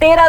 13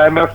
IMF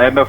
IMF,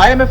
IMF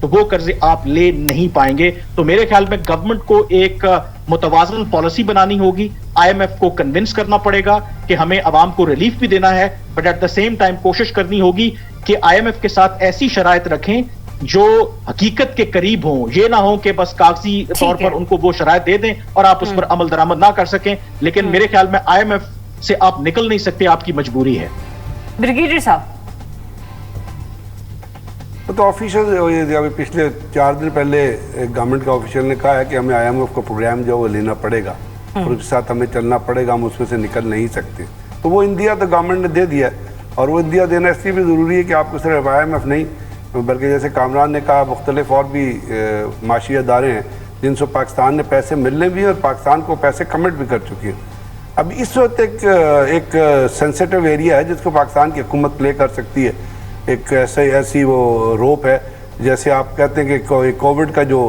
تو وہ قرضے آپ لے نہیں پائیں گے. تو میرے خیال میں گورنمنٹ کو ایک متوازن پالیسی بنانی ہوگی, IMF کو کنونس کرنا پڑے گا کہ ہمیں عوام کو ریلیف بھی دینا ہے, but at the same time کوشش کرنی ہوگی کہ IMF کے ساتھ ایسی شرائط رکھیں جو حقیقت کے قریب ہوں, یہ نہ ہو کہ بس کاغذی طور پر ان کو وہ شرائط دے دیں اور آپ اس پر عمل درآمد نہ کر سکیں. لیکن میرے خیال میں IMF سے آپ نکل نہیں سکتے, آپ کی مجبوری ہے. بریگیڈیئر صاحب, تو آفیشل پچھلے 4 دن پہلے گورنمنٹ کا آفیشل نے کہا ہے کہ ہمیں IMF کا پروگرام جو وہ لینا پڑے گا اور اس کے ساتھ ہمیں چلنا پڑے گا, ہم اس میں سے نکل نہیں سکتے. تو وہ اندیا تو گورنمنٹ نے دے دیا ہے, اور وہ اندیا دینا اس لیے بھی ضروری ہے کہ آپ کو صرف IMF نہیں بلکہ جیسے کامران نے کہا مختلف اور بھی معاشی ادارے ہیں جن سے پاکستان نے پیسے ملنے بھی ہیں اور پاکستان کو پیسے کمٹ بھی کر چکی ہیں. اب اس وقت ایک سینسیٹیو ایریا ہے جس کو پاکستان کی حکومت پلے کر سکتی ہے, ایک ایسی وہ روپ ہے. جیسے آپ کہتے ہیں کہ کووڈ کا جو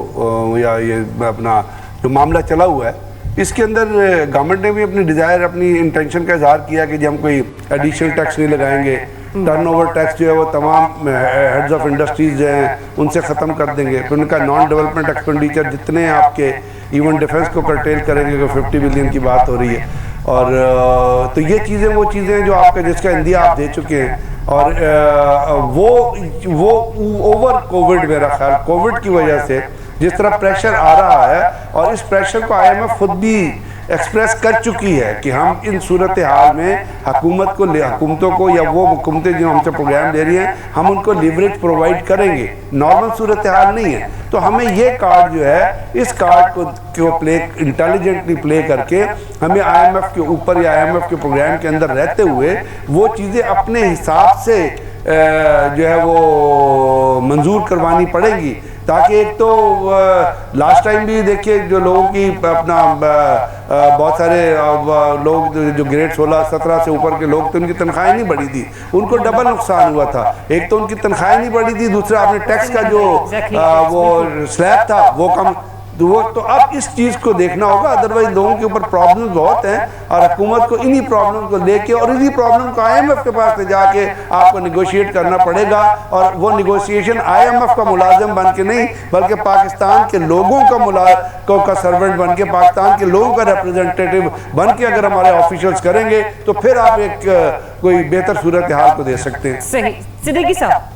یا یہ اپنا جو معاملہ چلا ہوا ہے, اس کے اندر گورنمنٹ نے بھی اپنی ڈیزائر, اپنی انٹینشن کا اظہار کیا کہ جی ہم کوئی ایڈیشنل ٹیکس نہیں لگائیں گے, ٹرن اوور ٹیکس جو ہے وہ تمام ہیڈز آف انڈسٹریز جو ہیں ان سے ختم کر دیں گے. پھر ان کا نان ڈیولپمنٹ ایکسپینڈیچر جتنے آپ کے ایون ڈیفنس کو کرٹیل کریں گے, کہ 50 بلین کی بات ہو رہی ہے. اور تو یہ چیزیں وہ چیزیں جو آپ کا جس کا اندیا آپ دے چکے ہیں, اور وہ اوور کووڈ میرا خیال کووڈ کی وجہ سے جس طرح پریشر آ رہا ہے, اور اس پریشر کو IMF خود بھی ایکسپریس کر چکی ہے کہ ہم ان صورتحال میں حکومتوں کو یا وہ حکومتیں جو ہم سے پروگرام دے رہی ہیں ہم ان کو لیوریج پرووائڈ کریں گے. نارمل صورتحال نہیں ہے, تو ہمیں یہ کارڈ جو ہے اس کارڈ کو پلے انٹیلیجنٹلی پلے کر کے ہمیں IMF کے اوپر یا IMF کے پروگرام کے اندر رہتے ہوئے وہ چیزیں اپنے حساب سے جو ہے وہ منظور کروانی پڑیں گی. تاکہ ایک تو لاسٹ ٹائم بھی دیکھیے جو لوگوں کی اپنا بہت سارے لوگ جو گریڈ 16-17 سے اوپر کے لوگ تو ان کی تنخواہیں نہیں بڑھی تھی, ان کو ڈبل نقصان ہوا تھا. ایک تو ان کی تنخواہیں نہیں بڑھی تھی, دوسرا آپ نے ٹیکس کا جو وہ سلیب تھا وہ کم. تو اب اس چیز کو دیکھنا ہوگا, ادروائز لوگوں کے اوپر پرابلمز بہت ہیں اور حکومت کو انہی پرابلم کو لے کے اور انہی پرابلم کو IMF کے پاس لے جا کے آپ کو نیگوشیٹ کرنا پڑے گا. اور وہ نیگوشیشن IMF کا ملازم بن کے نہیں بلکہ پاکستان کے لوگوں کا سرونٹ بن کے, پاکستان کے لوگوں کا ریپرزنٹیٹیو بن کے اگر ہمارے آفیشلز کریں گے تو پھر آپ ایک کوئی بہتر صورتحال کو دے سکتے ہیں. صحیح. صدیقی صاحب,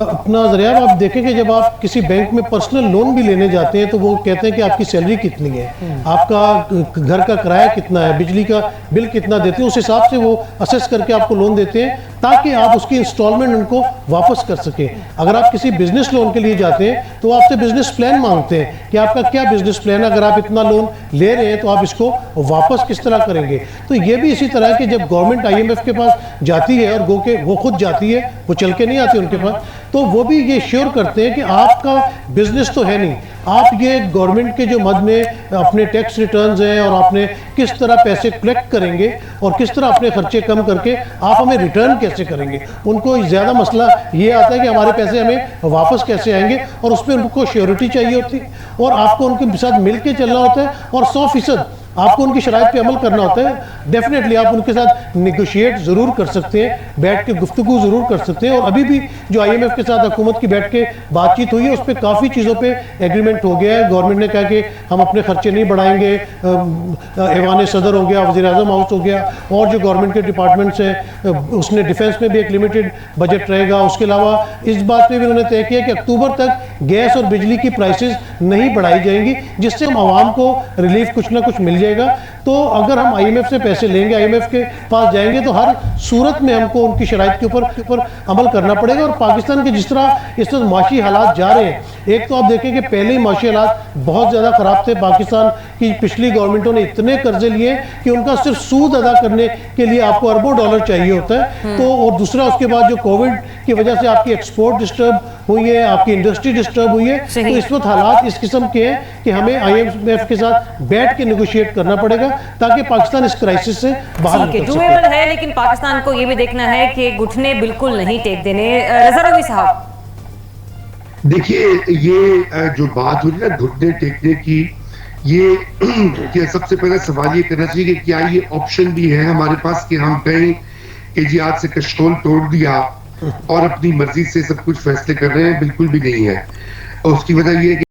اپنا ذریعہ آپ دیکھیں کہ جب آپ کسی بینک میں پرسنل لون بھی لینے جاتے ہیں تو وہ کہتے ہیں کہ آپ کی سیلری کتنی ہے, آپ کا گھر کا کرایہ کتنا ہے, بجلی کا بل کتنا دیتے ہیں, اس حساب سے وہ اسیس کر کے آپ کو لون دیتے ہیں تاکہ آپ اس کی انسٹالمنٹ ان کو واپس کر سکیں. اگر آپ کسی بزنس لون کے لیے جاتے ہیں تو آپ سے بزنس پلان مانگتے ہیں کہ آپ کا کیا بزنس پلان ہے, اگر آپ اتنا لون لے رہے ہیں تو آپ اس کو واپس کس طرح کریں گے. تو یہ بھی اسی طرح کہ جب گورنمنٹ IMF کے پاس جاتی ہے اور گو کہ وہ خود جاتی ہے, وہ چل کے نہیں آتی ان کے پاس, تو وہ بھی یہ شیور کرتے ہیں کہ آپ کا بزنس تو ہے نہیں, آپ یہ گورنمنٹ کے جو مد میں اپنے ٹیکس ریٹرنز ہیں اور آپ نے کس طرح پیسے کلیکٹ کریں گے اور کس طرح اپنے خرچے کم کر کے آپ ہمیں ریٹرن کیسے کریں گے. ان کو زیادہ مسئلہ یہ آتا ہے کہ ہمارے پیسے ہمیں واپس کیسے آئیں گے, اور اس پہ ان کو شیورٹی چاہیے ہوتی ہے اور آپ کو ان کے ساتھ مل کے چلنا ہوتا ہے اور 100% آپ کو ان کی شرائط پہ عمل کرنا ہوتا ہے. ڈیفینیٹلی آپ ان کے ساتھ نیگوشیٹ ضرور کر سکتے ہیں, بیٹھ کے گفتگو ضرور کر سکتے ہیں, اور ابھی بھی جو IMF کے ساتھ حکومت کی بیٹھ کے بات چیت ہوئی ہے اس پہ کافی چیزوں پہ ایگریمنٹ ہو گیا ہے. گورنمنٹ نے کہا کہ ہم اپنے خرچے نہیں بڑھائیں گے, ایوان صدر ہو گیا, وزیر اعظم ہاؤس ہو گیا, اور جو گورنمنٹ کے ڈپارٹمنٹس ہیں اس نے ڈیفینس میں بھی ایک لمیٹڈ بجٹ رہے گا. اس کے علاوہ اس بات پہ بھی انہوں نے طے کیا کہ اکتوبر تک گیس اور بجلی کی پرائسز نہیں بڑھائی جائیں گی, جس سے ہم عوام کو ریلیف کچھ نہ کچھ مل جائے گا. تو اگر ہم IMF سے پیسے لیں گے, IMF کے پاس جائیں گے, تو ہر صورت میں ہم کو ان کی شرائط کے اوپر عمل کرنا پڑے گا. اور پاکستان کے جس طرح اس وقت معاشی حالات جا رہے ہیں, ایک تو آپ دیکھیں کہ پہلے ہی معاشی حالات بہت زیادہ خراب تھے. پاکستان کی پچھلی گورنمنٹوں نے اتنے قرضے لیے کہ ان کا صرف سود ادا کرنے کے لیے آپ کو اربوں ڈالر چاہیے ہوتا ہے. تو اور دوسرا اس کے بعد جو کووڈ کی وجہ سے آپ کی ایکسپورٹ ڈسٹرب ہوئی ہے, آپ کی انڈسٹری ڈسٹرب ہوئی ہے, تو اس وقت حالات اس قسم کے ہیں کہ ہمیں IMF کے ساتھ بیٹھ کے نیگوشیٹ کرنا پڑے گا تاکہ پاکستان اس کرائسس سے باہر نکل سکے. ہے لیکن پاکستان کو یہ بھی دیکھنا ہے کہ گھٹنے بالکل نہیں ٹیک دینے. رضا روی صاحب, دیکھیے یہ جو بات ہو رہی ہے گھٹنے ٹیکنے کی, یہ سب سے پہلے سوال یہ کرنا چاہیے کہ کیا یہ آپشن بھی ہے ہمارے پاس کہ ہم کہیں کہ جی آج سے کشکول توڑ دیا, اور اپنی مرضی سے سب کچھ فیصلے کر رہے ہیں، بالکل بھی نہیں ہے. اور اس کی وجہ یہ ہے کہ